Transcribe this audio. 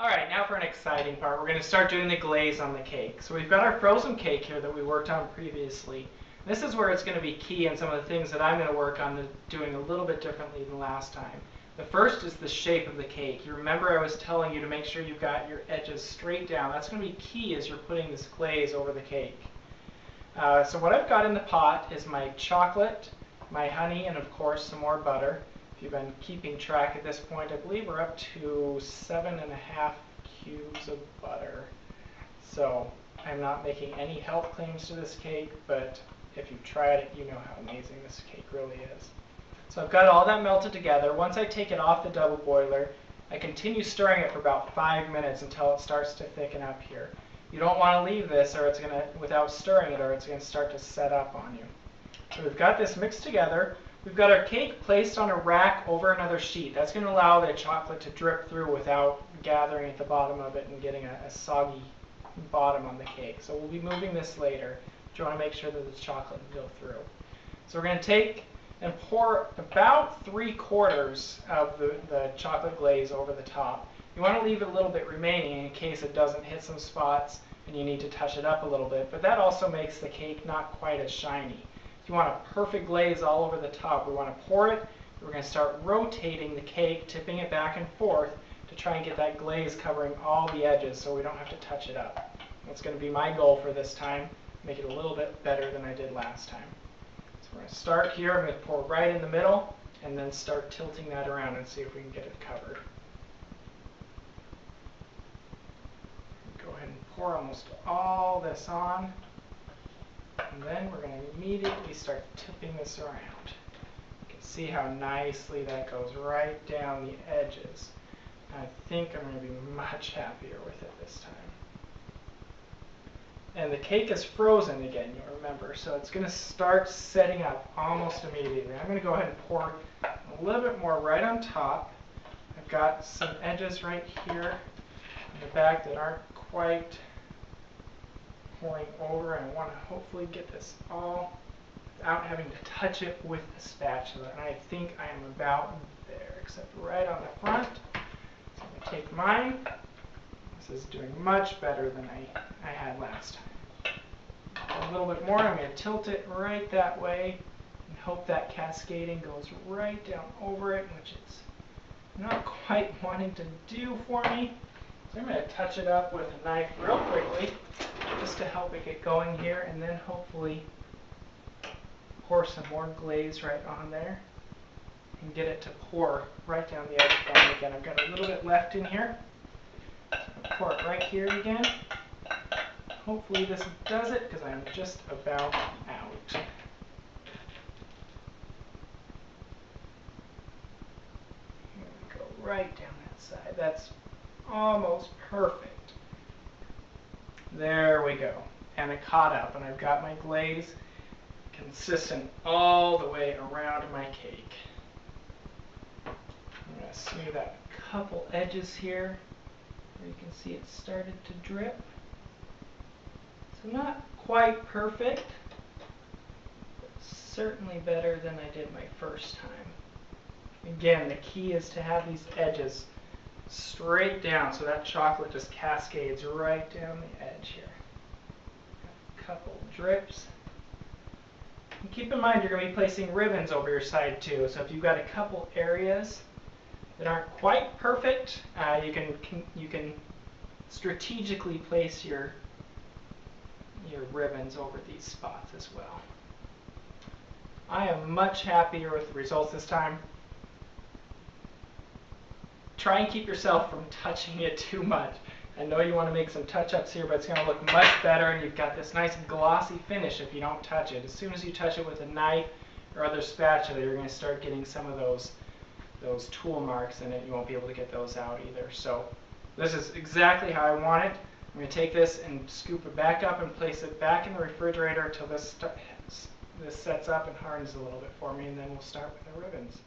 Alright, now for an exciting part. We're going to start doing the glaze on the cake. So we've got our frozen cake here that we worked on previously. This is where it's going to be key and some of the things that I'm going to work on doing a little bit differently than last time. The first is the shape of the cake. You remember I was telling you to make sure you've got your edges straight down. That's going to be key as you're putting this glaze over the cake. So what I've got in the pot is my chocolate, my honey, and of course some more butter. If you've been keeping track at this point, I believe we're up to 7.5 cubes of butter. So I'm not making any health claims to this cake, but if you've tried it, you know how amazing this cake really is. So I've got all that melted together. Once I take it off the double boiler, I continue stirring it for about 5 minutes until it starts to thicken up here. You don't want to leave this without stirring it, or it's going to start to set up on you. So we've got this mixed together. We've got our cake placed on a rack over another sheet. That's going to allow the chocolate to drip through without gathering at the bottom of it and getting a soggy bottom on the cake. So we'll be moving this later. But you want to make sure that the chocolate will go through. So we're going to take and pour about 3/4 of the chocolate glaze over the top. You want to leave a little bit remaining in case it doesn't hit some spots and you need to touch it up a little bit, but that also makes the cake not quite as shiny. If you want a perfect glaze all over the top, we want to pour it. We're going to start rotating the cake, tipping it back and forth to try and get that glaze covering all the edges so we don't have to touch it up. That's going to be my goal for this time, make it a little bit better than I did last time. So we're going to start here. I'm going to pour right in the middle and then start tilting that around and see if we can get it covered. Go ahead and pour almost all this on. And then we're going to immediately start tipping this around. You can see how nicely that goes right down the edges. I think I'm going to be much happier with it this time. And the cake is frozen again, you'll remember, so it's going to start setting up almost immediately. I'm going to go ahead and pour a little bit more right on top. I've got some edges right here in the back that aren't quite pouring over, and I want to hopefully get this all without having to touch it with the spatula. And I think I am about there, except right on the front. So I'm going to take mine. This is doing much better than I had last time. A little bit more. I'm going to tilt it right that way and hope that cascading goes right down over it, which it's not quite wanting to do for me. So I'm going to touch it up with a knife real quickly just to help it get going here, and then hopefully pour some more glaze right on there and get it to pour right down the edge for me again. I've got a little bit left in here. So I'm going to pour it right here again. Hopefully this does it because I'm just about out. Here we go, right down that side. That's almost perfect. There we go. And it caught up, and I've got my glaze consistent all the way around my cake. I'm going to smooth out a couple edges here where you can see it started to drip. So not quite perfect, but certainly better than I did my first time. Again, the key is to have these edges straight down so that chocolate just cascades right down the edge here. A couple drips. And keep in mind you're going to be placing ribbons over your side too, so if you've got a couple areas that aren't quite perfect, you can strategically place your ribbons over these spots as well. I am much happier with the results this time. Try and keep yourself from touching it too much. I know you want to make some touch-ups here, but it's going to look much better, and you've got this nice glossy finish if you don't touch it. As soon as you touch it with a knife or other spatula, you're going to start getting some of those tool marks in it. You won't be able to get those out either. So this is exactly how I want it. I'm going to take this and scoop it back up and place it back in the refrigerator until this sets up and hardens a little bit for me, and then we'll start with the ribbons.